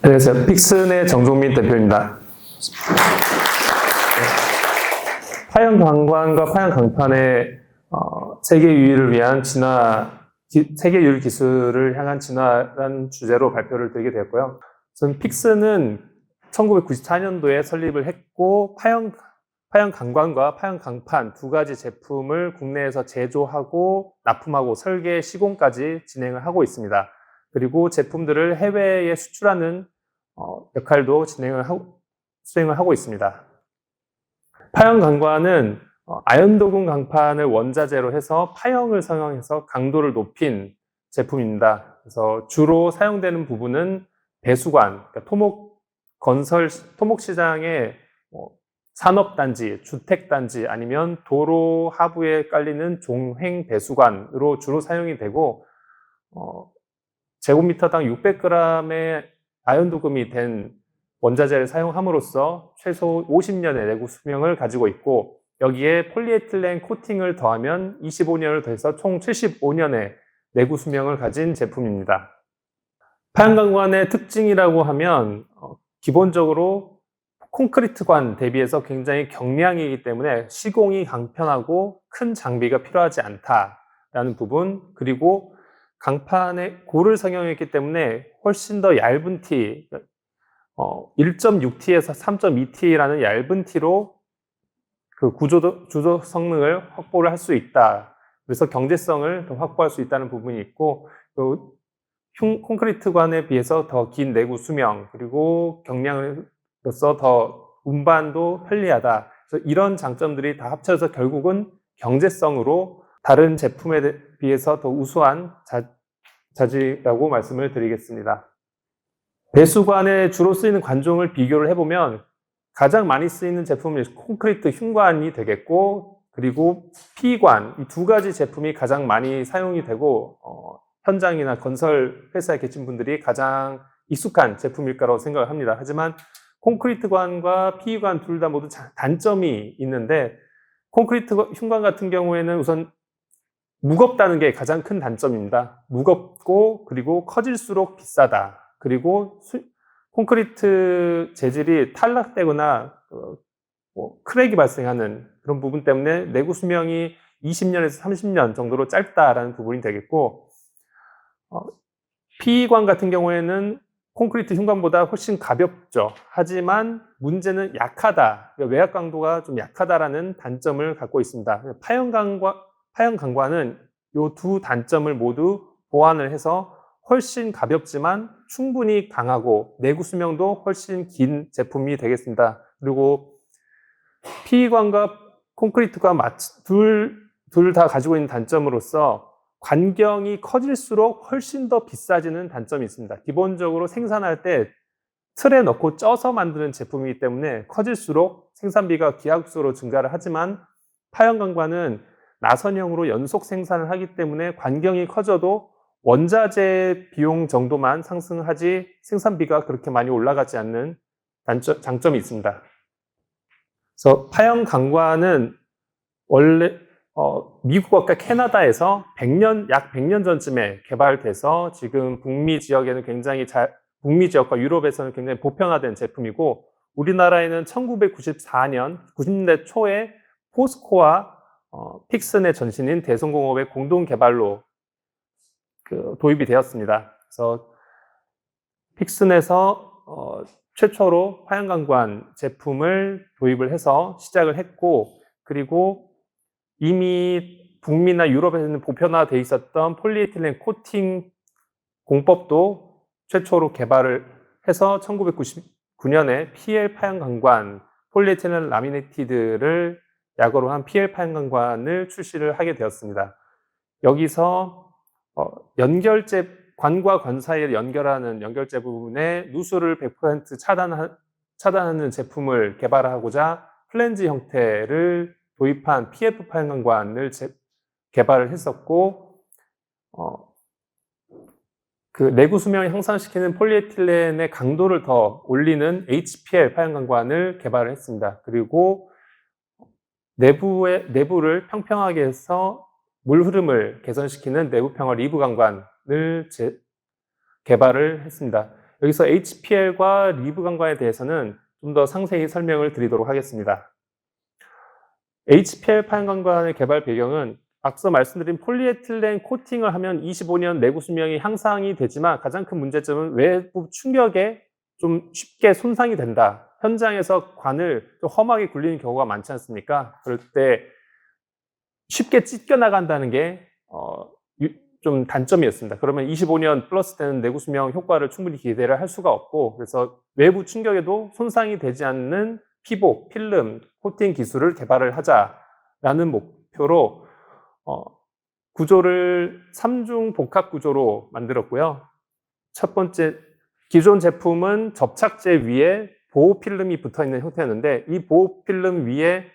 안녕하세요. 픽슨의 정종민 대표입니다. 파형 강관과 파형 강판의 세계 유의를 위한 세계 유의 기술을 향한 진화라는 주제로 발표를 드리게 되었고요. 우선 픽슨은 1994년도에 설립을 했고 파형 강관과 파형 강판 두 가지 제품을 국내에서 제조하고 납품하고 설계 시공까지 진행을 하고 있습니다. 그리고 제품들을 해외에 수출하는 역할도 수행을 하고 있습니다. 파형 강관은 아연도금 강판을 원자재로 해서 파형을 사용해서 강도를 높인 제품입니다. 그래서 주로 사용되는 부분은 배수관, 그러니까 토목 시장의 산업단지, 주택단지 아니면 도로 하부에 깔리는 종횡 배수관으로 주로 사용이 되고 제곱미터당 600g의 아연도금이 된 원자재를 사용함으로써 최소 50년의 내구 수명을 가지고 있고 여기에 폴리에틸렌 코팅을 더하면 25년을 더해서 총 75년의 내구 수명을 가진 제품입니다. 파형 강관의 특징이라고 하면 기본적으로 콘크리트관 대비해서 굉장히 경량이기 때문에 시공이 간편하고 큰 장비가 필요하지 않다라는 부분, 그리고 강판에 고를 성형했기 때문에 훨씬 더 얇은 티, 1.6T에서 3.2T라는 얇은 티로 그 주조 성능을 확보를 할 수 있다. 그래서 경제성을 더 확보할 수 있다는 부분이 있고, 콘크리트관에 비해서 더 긴 내구 수명, 그리고 경량으로서 더 운반도 편리하다. 그래서 이런 장점들이 다 합쳐서 결국은 경제성으로 다른 제품에 비해서 더 우수한 자재라고 말씀을 드리겠습니다. 배수관에 주로 쓰이는 관종을 비교를 해보면 가장 많이 쓰이는 제품은 콘크리트 흉관이 되겠고, 그리고 피관, 이 두 가지 제품이 가장 많이 사용이 되고 현장이나 건설 회사에 계신 분들이 가장 익숙한 제품일 거라고 생각을 합니다. 하지만 콘크리트관과 피관 둘 다 모두 단점이 있는데, 콘크리트 흉관 같은 경우에는 우선 무겁다는 게 가장 큰 단점입니다. 무겁고 그리고 커질수록 비싸다. 그리고 콘크리트 재질이 탈락되거나 크랙이 발생하는 그런 부분 때문에 내구 수명이 20년에서 30년 정도로 짧다라는 부분이 되겠고, PE관 같은 경우에는 콘크리트 흉관보다 훨씬 가볍죠. 하지만 문제는 약하다. 외압 강도가 좀 약하다라는 단점을 갖고 있습니다. 파형 강관은 이 두 단점을 모두 보완을 해서 훨씬 가볍지만 충분히 강하고 내구 수명도 훨씬 긴 제품이 되겠습니다. 그리고 PE관과 콘크리트가 둘 다 가지고 있는 단점으로서 관경이 커질수록 훨씬 더 비싸지는 단점이 있습니다. 기본적으로 생산할 때 틀에 넣고 쪄서 만드는 제품이기 때문에 커질수록 생산비가 기하급수로 증가를 하지만 파형 강관은 나선형으로 연속 생산을 하기 때문에 관경이 커져도 원자재 비용 정도만 상승하지 생산비가 그렇게 많이 올라가지 않는 장점이 있습니다. 그래서 파형 강관은 원래 미국과 캐나다에서 약 100년 전쯤에 개발돼서 지금 북미 지역과 유럽에서는 굉장히 보편화된 제품이고, 우리나라에는 1994년 90년대 초에 포스코와 픽슨의 전신인 대성공업의 공동 개발로 도입이 되었습니다. 그래서 픽슨에서 최초로 파형 강관 제품을 도입을 해서 시작을 했고, 그리고 이미 북미나 유럽에서는 보편화되어 있었던 폴리에틸렌 코팅 공법도 최초로 개발을 해서 1999년에 PL 파형 강관, 폴리에틸렌 라미네이트를 약어로 한 PL 파형 강관을 출시를 하게 되었습니다. 여기서 관과 관 사이를 연결하는 연결재 부분에 누수를 100% 차단하는 제품을 개발하고자 플랜지 형태를 도입한 PF 파형 강관을 개발을 했었고, 그 내구 수명을 향상시키는 폴리에틸렌의 강도를 더 올리는 HPL 파형 강관을 개발을 했습니다. 그리고 내부를 평평하게 해서 물 흐름을 개선시키는 내부 평화 리브 강관을 개발을 했습니다. 여기서 HPL과 리브 강관에 대해서는 좀 더 상세히 설명을 드리도록 하겠습니다. HPL 파형 강관의 개발 배경은 앞서 말씀드린 폴리에틸렌 코팅을 하면 25년 내구 수명이 향상이 되지만 가장 큰 문제점은 외부 충격에 좀 쉽게 손상이 된다. 현장에서 관을 좀 험하게 굴리는 경우가 많지 않습니까? 그럴 때 쉽게 찢겨나간다는 게 좀 단점이었습니다. 그러면 25년 플러스 되는 내구 수명 효과를 충분히 기대를 할 수가 없고, 그래서 외부 충격에도 손상이 되지 않는 피복, 필름, 코팅 기술을 개발을 하자라는 목표로 구조를 3중 복합 구조로 만들었고요. 첫 번째, 기존 제품은 접착제 위에 보호 필름이 붙어 있는 형태였는데, 이 보호 필름 위에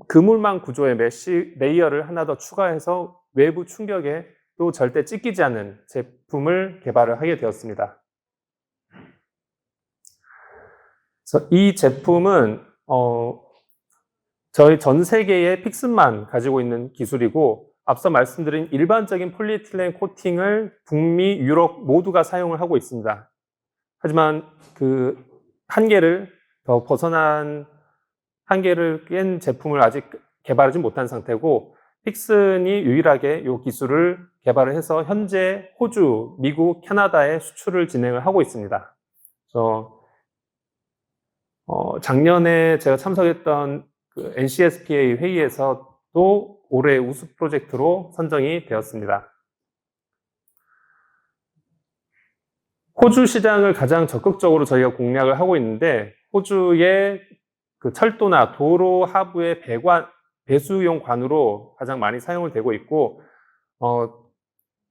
그물망 구조의 메쉬 레이어를 하나 더 추가해서 외부 충격에 또 절대 찢기지 않는 제품을 개발을 하게 되었습니다. 그래서 이 제품은 저희 전 세계의 픽스만 가지고 있는 기술이고, 앞서 말씀드린 일반적인 폴리에틸렌 코팅을 북미, 유럽 모두가 사용을 하고 있습니다. 하지만 그 한계를 더 벗어난 한계를 깬 제품을 아직 개발하지 못한 상태고, 픽슨이 유일하게 이 기술을 개발을 해서 현재 호주, 미국, 캐나다에 수출을 진행을 하고 있습니다. 그래서 작년에 제가 참석했던 그 NCSPA 회의에서도 올해 우수 프로젝트로 선정이 되었습니다. 호주 시장을 가장 적극적으로 저희가 공략을 하고 있는데, 호주의 그 철도나 도로 하부의 배수용 관으로 가장 많이 사용을 되고 있고,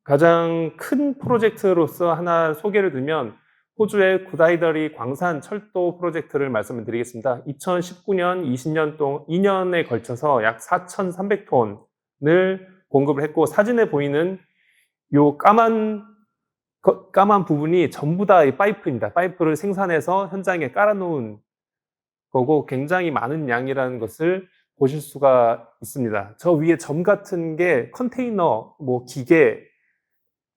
가장 큰 프로젝트로서 하나 소개를 드리면 호주의 구다이더리 광산 철도 프로젝트를 말씀을 드리겠습니다. 2019년, 20년 동안 2년에 걸쳐서 약 4,300톤을 공급을 했고, 사진에 보이는 요 까만 부분이 전부 다 이 파이프입니다. 파이프를 생산해서 현장에 깔아놓은 거고, 굉장히 많은 양이라는 것을 보실 수가 있습니다. 저 위에 점 같은 게 컨테이너, 기계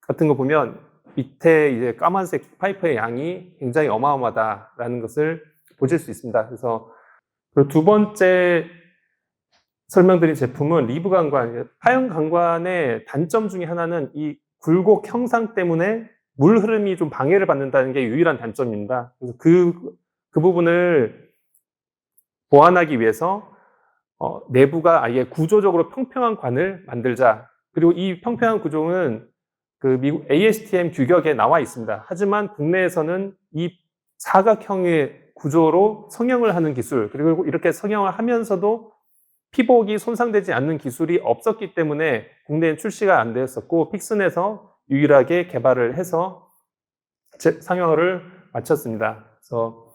같은 거 보면 밑에 이제 까만색 파이프의 양이 굉장히 어마어마하다라는 것을 보실 수 있습니다. 그래서 두 번째 설명드린 제품은 리브 강관, 파형 강관의 단점 중에 하나는 이 굴곡 형상 때문에 물 흐름이 좀 방해를 받는다는 게 유일한 단점입니다. 그래서 그 부분을 보완하기 위해서 내부가 아예 구조적으로 평평한 관을 만들자. 그리고 이 평평한 구조는 그 미국 ASTM 규격에 나와 있습니다. 하지만 국내에서는 이 사각형의 구조로 성형을 하는 기술, 그리고 이렇게 성형을 하면서도 피복이 손상되지 않는 기술이 없었기 때문에 국내에 출시가 안 되었었고, 픽슨에서 유일하게 개발을 해서 상용화를 마쳤습니다. 그래서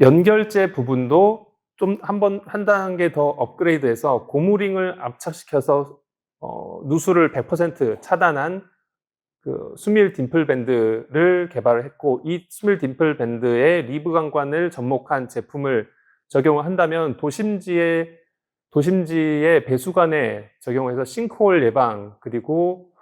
연결재 부분도 좀 한 단계 더 업그레이드해서 고무링을 압착시켜서 누수를 100% 차단한 그 수밀 딤플 밴드를 개발을 했고, 이 수밀 딤플 밴드에 리브 강관을 접목한 제품을 적용을 한다면 도심지의 배수관에 적용해서 싱크홀 예방, 그리고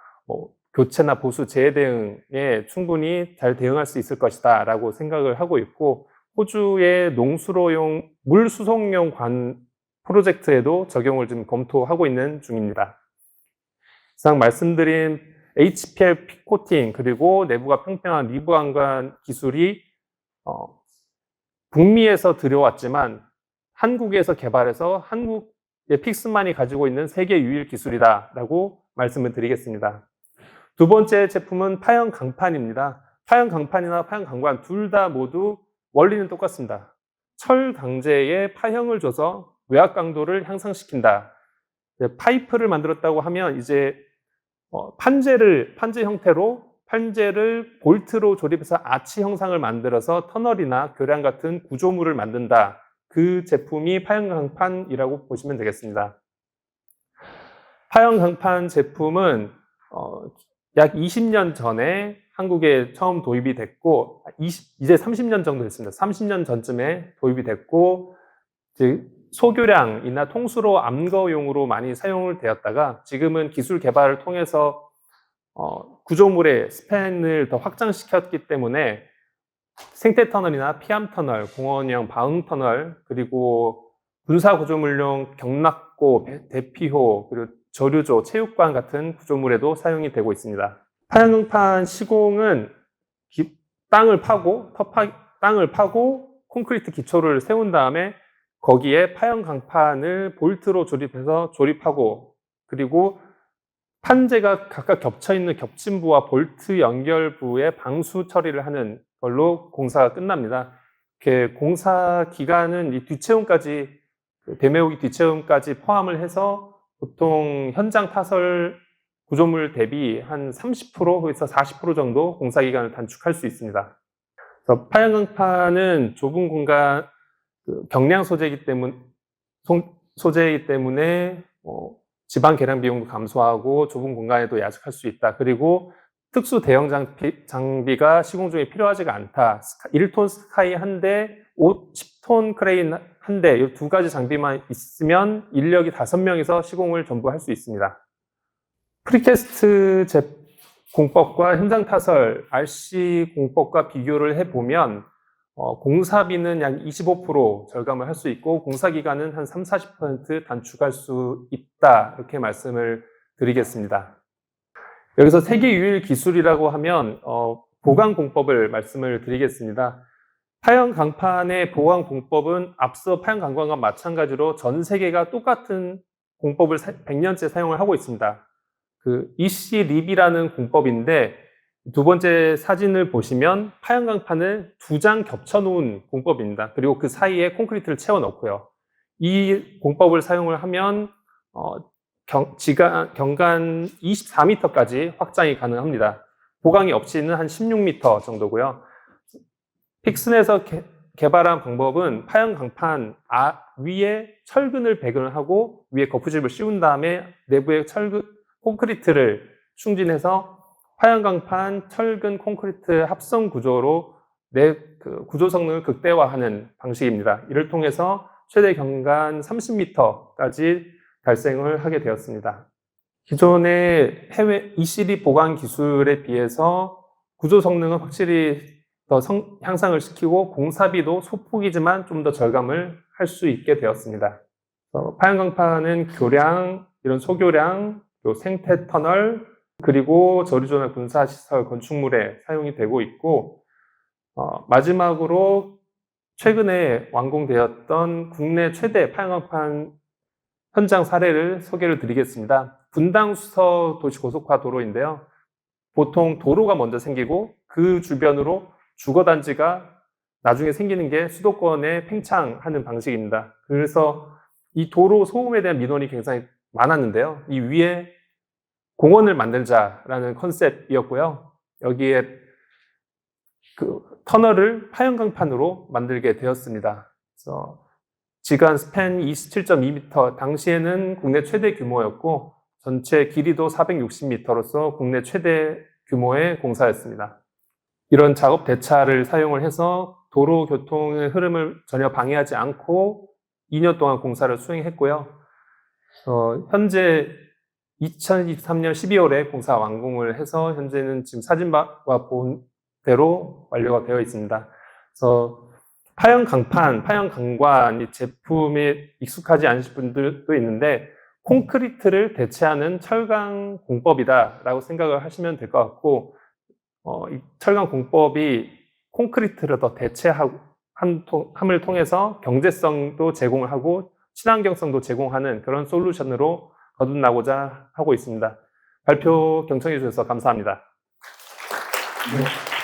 교체나 보수 재해 대응에 충분히 잘 대응할 수 있을 것이다 라고 생각을 하고 있고, 호주의 농수로용 물 수송용 관 프로젝트에도 적용을 지금 검토하고 있는 중입니다. 이상 말씀드린 HPL 코팅 그리고 내부가 평평한 리브 강관 기술이 북미에서 들여왔지만 한국에서 개발해서 한국의 픽슨만이 가지고 있는 세계 유일 기술이다라고 말씀을 드리겠습니다. 두 번째 제품은 파형 강판입니다. 파형 강판이나 파형 강관 둘 다 모두 원리는 똑같습니다. 철 강제에 파형을 줘서 외압 강도를 향상시킨다. 파이프를 만들었다고 하면 이제 판재 형태로 판재를 볼트로 조립해서 아치 형상을 만들어서 터널이나 교량 같은 구조물을 만든다. 그 제품이 파형 강판이라고 보시면 되겠습니다. 파형 강판 제품은 약 20년 전에 한국에 처음 도입이 됐고, 이제 30년 정도 됐습니다. 30년 전쯤에 도입이 됐고, 소교량이나 통수로 암거용으로 많이 사용을 되었다가 지금은 기술 개발을 통해서 구조물의 스팬을 더 확장시켰기 때문에 생태 터널이나 피암 터널, 공원형 바흥 터널, 그리고 군사 구조물용 경락고, 대피호, 그리고 저류조, 체육관 같은 구조물에도 사용이 되고 있습니다. 파양강판 시공은 땅을 파고 콘크리트 기초를 세운 다음에 거기에 파양강판을 볼트로 조립해서 조립하고, 그리고 판재가 각각 겹쳐있는 겹침부와 볼트 연결부에 방수 처리를 하는 걸로 공사가 끝납니다. 이렇게 공사 기간은 이 뒷채움까지, 대매우기 뒷채움까지 포함을 해서 보통 현장 타설 구조물 대비 한 30%에서 40% 정도 공사 기간을 단축할 수 있습니다. 그래서 파양강판은 좁은 공간, 경량 소재이기 때문에 지방 계량 비용도 감소하고 좁은 공간에도 야적할 수 있다. 그리고 특수 대형 장비가 시공 중에 필요하지가 않다. 1톤 스카이 한 대, 10톤 크레인 한 대, 이 두 가지 장비만 있으면 인력이 5명에서 시공을 전부 할 수 있습니다. 프리캐스트 공법과 현장 타설, RC 공법과 비교를 해보면 공사비는 약 25% 절감을 할 수 있고 공사 기간은 한 30-40% 단축할 수 있다, 이렇게 말씀을 드리겠습니다. 여기서 세계 유일 기술이라고 하면 보강 공법을 말씀을 드리겠습니다. 파양 강판의 보강 공법은 앞서 파양 강판과 마찬가지로 전 세계가 똑같은 공법을 100년째 사용을 하고 있습니다. 그 EC 립이라는 공법인데, 두 번째 사진을 보시면 파양 강판을 2장 겹쳐 놓은 공법입니다. 그리고 그 사이에 콘크리트를 채워 넣고요. 이 공법을 사용을 하면 경간 24m까지 확장이 가능합니다. 보강이 없이는 한 16m 정도고요. 픽슨에서 개발한 방법은 파양 강판 위에 철근을 배근을 하고 위에 거푸집을 씌운 다음에 내부에 콘크리트를 충진해서 파양 강판 철근 콘크리트 합성 구조로 구조 성능을 극대화하는 방식입니다. 이를 통해서 최대 경간 30m까지 달성을 하게 되었습니다. 기존의 해외 ECD 보강 기술에 비해서 구조 성능은 확실히 더 향상을 시키고 공사비도 소폭이지만 좀 더 절감을 할 수 있게 되었습니다. 파양 강판은 교량, 이런 소교량, 또 생태 터널, 그리고 저류조나 군사시설 건축물에 사용이 되고 있고, 마지막으로 최근에 완공되었던 국내 최대 파양강판 현장 사례를 소개를 드리겠습니다. 분당 수서 도시고속화 도로인데요. 보통 도로가 먼저 생기고 그 주변으로 주거단지가 나중에 생기는 게 수도권에 팽창하는 방식입니다. 그래서 이 도로 소음에 대한 민원이 굉장히 많았는데요. 이 위에 공원을 만들자라는 컨셉이었고요. 여기에 그 터널을 파양강판으로 만들게 되었습니다. 그래서 지간 스팬 27.2m, 당시에는 국내 최대 규모였고 전체 길이도 460m로서 국내 최대 규모의 공사였습니다. 이런 작업 대차를 사용을 해서 도로 교통의 흐름을 전혀 방해하지 않고 2년 동안 공사를 수행했고요. 현재 2023년 12월에 공사 완공을 해서 현재는 지금 사진과 본 대로 완료가 되어 있습니다. 그래서 파양 강판, 파양 강관 이 제품에 익숙하지 않으신 분들도 있는데 콘크리트를 대체하는 철강 공법이다라고 생각을 하시면 될 것 같고, 이 철강 공법이 콘크리트를 더 대체함을 통해서 경제성도 제공을 하고 친환경성도 제공하는 그런 솔루션으로 거듭나고자 하고 있습니다. 발표 경청해 주셔서 감사합니다. 네.